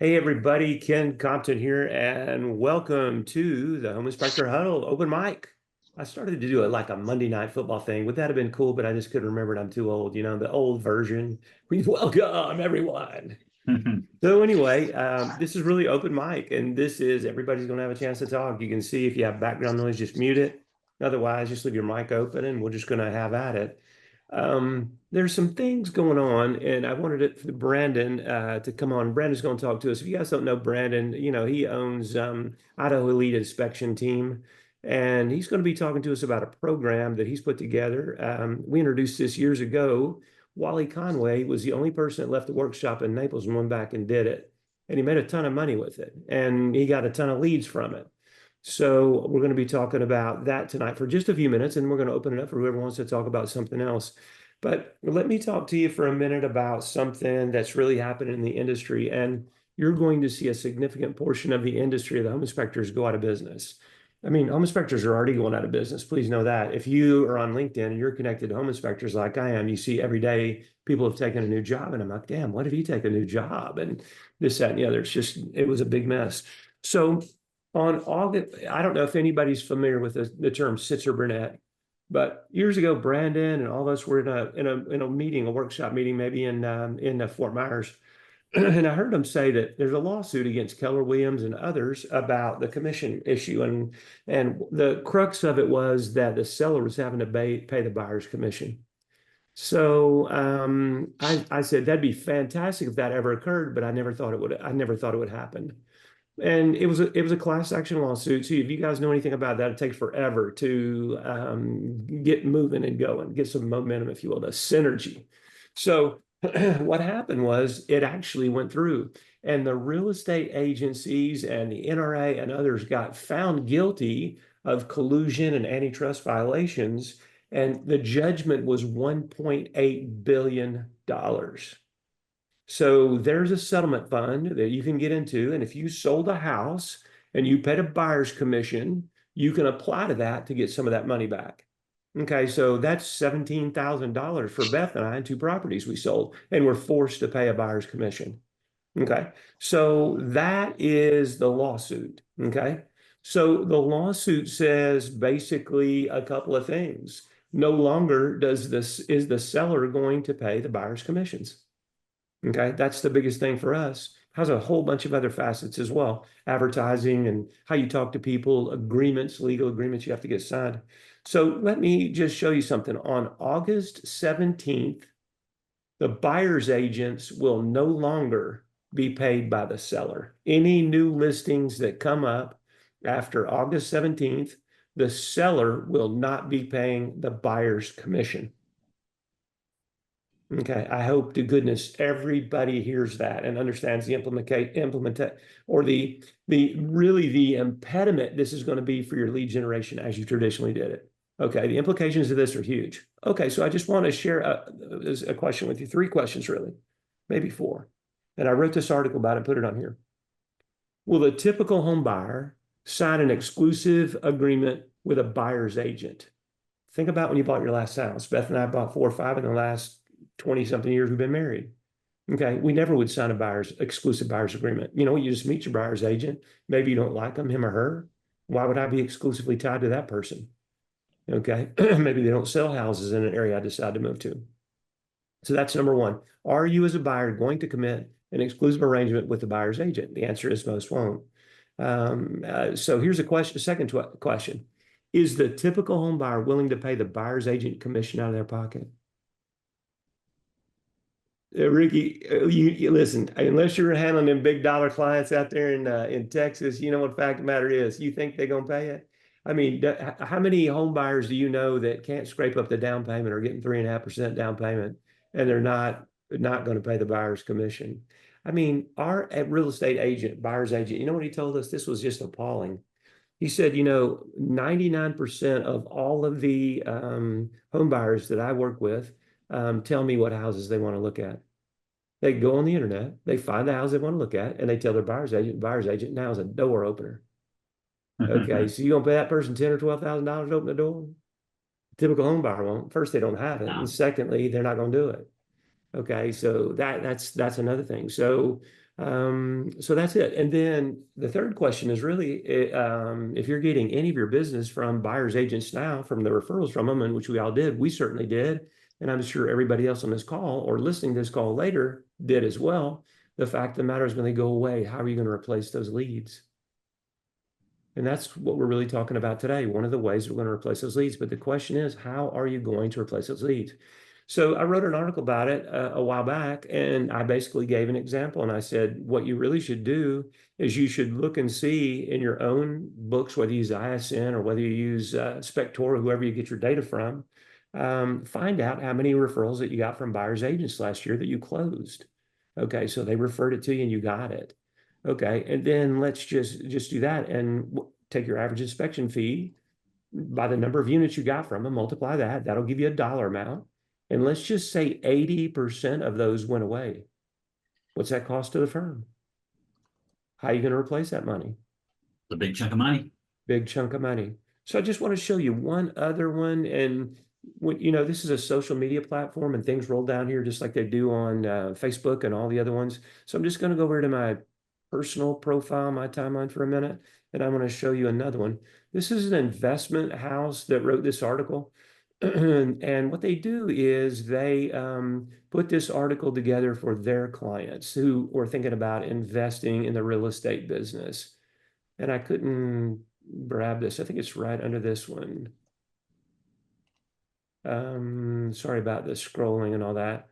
Hey everybody, Ken Compton here, and welcome to the Home Inspector Huddle open mic. I started to do it like a Monday night football thing. Would that have been cool? But I just couldn't remember it. I'm too old, the old version. Please welcome everyone. So anyway, this is really open mic, and this is everybody's going to have a chance to talk. You can see if you have background noise, just mute it. Otherwise, just leave your mic open, and we're just going to have at it. There's some things going on, and I wanted Brandon to come on. Brandon's going to talk to us. If you guys don't know Brandon, he owns Idaho Elite Inspection Team, and he's going to be talking to us about a program that he's put together. We introduced this years ago. Wally Conway was the only person that left the workshop in Naples and went back and did it. And he made a ton of money with it, and he got a ton of leads from it. So we're going to be talking about that tonight for just a few minutes, and we're going to open it up for whoever wants to talk about something else. But let me talk to you for a minute about something that's really happening in the industry. And you're going to see a significant portion of the industry of the home inspectors go out of business. I mean, home inspectors are already going out of business. Please know that. If you are on LinkedIn and you're connected to home inspectors like I am, you see every day people have taken a new job. And I'm like, damn, what if you take a new job? And this, that, and the other. It was a big mess. So on August, I don't know if anybody's familiar with the term Sitzer-Burnett, but years ago, Brandon and all of us were in a meeting, a workshop meeting, maybe in Fort Myers, and I heard them say that there's a lawsuit against Keller Williams and others about the commission issue, and the crux of it was that the seller was having to pay the buyer's commission. So I said that'd be fantastic if that ever occurred, but I never thought it would. I never thought it would happen. And it was a class action lawsuit. So if you guys know anything about that, it takes forever to get moving and going, get some momentum, if you will, the synergy. So what happened was it actually went through, and the real estate agencies and the NRA and others got found guilty of collusion and antitrust violations, and the judgment was $1.8 billion. So there's a settlement fund that you can get into. And if you sold a house and you paid a buyer's commission, you can apply to that to get some of that money back. Okay, so that's $17,000 for Beth and I and two properties we sold, and we're forced to pay a buyer's commission. Okay, so that is the lawsuit. Okay, so the lawsuit says basically a couple of things. No longer is the seller going to pay the buyer's commissions. Okay, that's the biggest thing for us. Has a whole bunch of other facets as well. Advertising and how you talk to people, agreements, legal agreements you have to get signed. So let me just show you something. On August 17th, the buyer's agents will no longer be paid by the seller. Any new listings that come up after August 17th, the seller will not be paying the buyer's commission. Okay, I hope to goodness everybody hears that and understands the implement or the impediment this is going to be for your lead generation as you traditionally did it. Okay, the implications of this are huge. Okay, so I just want to share a question with you, three questions really, maybe four. And I wrote this article about it and put it on here. Will a typical home buyer sign an exclusive agreement with a buyer's agent? Think about when you bought your last house. Beth and I bought 4 or 5 in the last 20 something years we've been married. Okay. We never would sign a exclusive buyer's agreement. You just meet your buyer's agent. Maybe you don't like them, him or her. Why would I be exclusively tied to that person? Okay. Maybe they don't sell houses in an area I decide to move to. So that's number one. Are you as a buyer going to commit an exclusive arrangement with the buyer's agent? The answer is most won't. So here's a second question. Is the typical home buyer willing to pay the buyer's agent commission out of their pocket? Ricky, you listen, unless you're handling them big dollar clients out there in Texas, you know what the fact of the matter is, you think they're going to pay it? I mean, how many home buyers do you know that can't scrape up the down payment or getting 3.5% down payment and they're not going to pay the buyer's commission? I mean, our real estate agent, buyer's agent, you know what he told us? This was just appalling. He said, 99% of all of the home buyers that I work with tell me what houses they want to look at. They go on the internet, they find the house they want to look at, and they tell their buyer's agent now is a door opener. Okay, so you're gonna pay that person $10,000 or $12,000 to open the door? Typical home buyer won't. First, they don't have it, and secondly, they're not gonna do it. Okay, so that's another thing. So So that's it. And then the third question is really if you're getting any of your business from buyer's agents now, from the referrals from them, and which we all did, we certainly did. And I'm sure everybody else on this call or listening to this call later did as well. The fact of the matter is when they go away, how are you going to replace those leads? And that's what we're really talking about today. One of the ways we're going to replace those leads. But the question is, how are you going to replace those leads? So I wrote an article about it a while back, and I basically gave an example. And I said, what you really should do is you should look and see in your own books, whether you use ISN or whether you use Spectora, whoever you get your data from, find out how many referrals that you got from buyer's agents last year that you closed. Okay, so they referred it to you and you got it. Okay, and then let's just do that and take your average inspection fee by the number of units you got from them, multiply that. That'll give you a dollar amount. And let's just say 80% of those went away. What's that cost to the firm? How are you going to replace that money? The big chunk of money. Big chunk of money. So I just want to show you one other one. And when, this is a social media platform and things roll down here just like they do on Facebook and all the other ones. So I'm just going to go over to my personal profile, my timeline for a minute, and I'm going to show you another one. This is an investment house that wrote this article. And what they do is they put this article together for their clients who were thinking about investing in the real estate business. And I couldn't grab this. I think it's right under this one. Sorry about the scrolling and all that.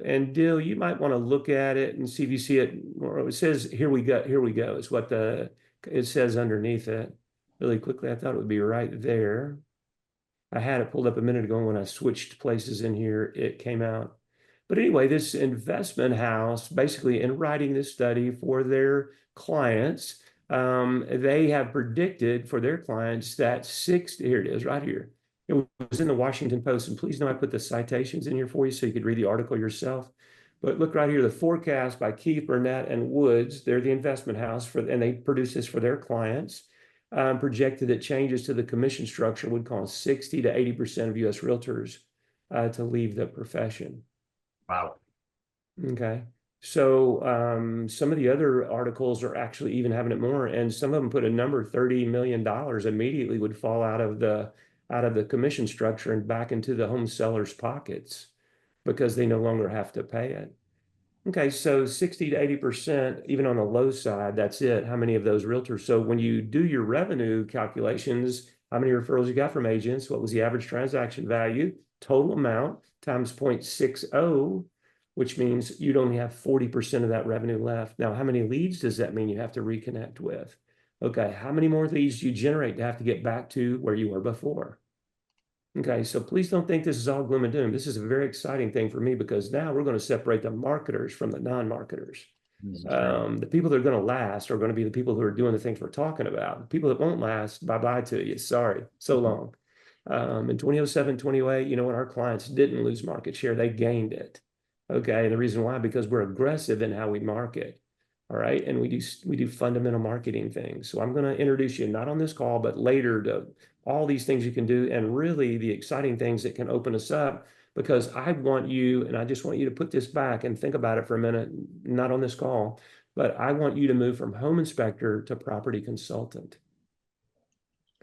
And Dill, you might want to look at it and see if you see it. Or it says, here we go, is what it says underneath it. Really quickly, I thought it would be right there. I had it pulled up a minute ago, and when I switched places in here, it came out. But anyway, this investment house, basically in writing this study for their clients, they have predicted for their clients that here it is, right here. It was in the Washington Post, and please know I put the citations in here for you so you could read the article yourself. But look right here, the forecast by Sitzer-Burnett and Woods, they're the investment house and they produce this for their clients. Projected that changes to the commission structure would cause 60 to 80% of U.S. realtors to leave the profession. Wow. Okay. So some of the other articles are actually even having it more, and some of them put a number, $30 million immediately would fall out of the commission structure and back into the home sellers' pockets because they no longer have to pay it. Okay, so 60 to 80%, even on the low side, that's it. How many of those realtors? So when you do your revenue calculations, how many referrals you got from agents? What was the average transaction value? Total amount times 0.60, which means you'd only have 40% of that revenue left. Now, how many leads does that mean you have to reconnect with? Okay, how many more leads do you generate to have to get back to where you were before? Okay, so please don't think this is all gloom and doom. This is a very exciting thing for me because now we're going to separate the marketers from the non-marketers. The people that are going to last are going to be the people who are doing the things we're talking about. The people that won't last, bye-bye to you. Sorry, so long. In 2007, 2008, you know what? Our clients didn't lose market share. They gained it. Okay, and the reason why, because we're aggressive in how we market. All right, and we do fundamental marketing things. So I'm going to introduce you, not on this call, but later, to all these things you can do, and really the exciting things that can open us up. Because I want you, and I just want you to put this back and think about it for a minute, not on this call, but I want you to move from home inspector to property consultant.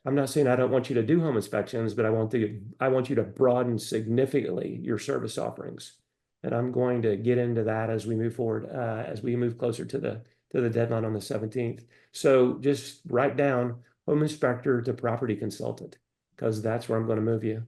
I'm not saying I don't want you to do home inspections, but I want you to broaden significantly your service offerings. And I'm going to get into that as we move forward, as we move closer to the deadline on the 17th. So just write down home inspector to property consultant, because that's where I'm going to move you.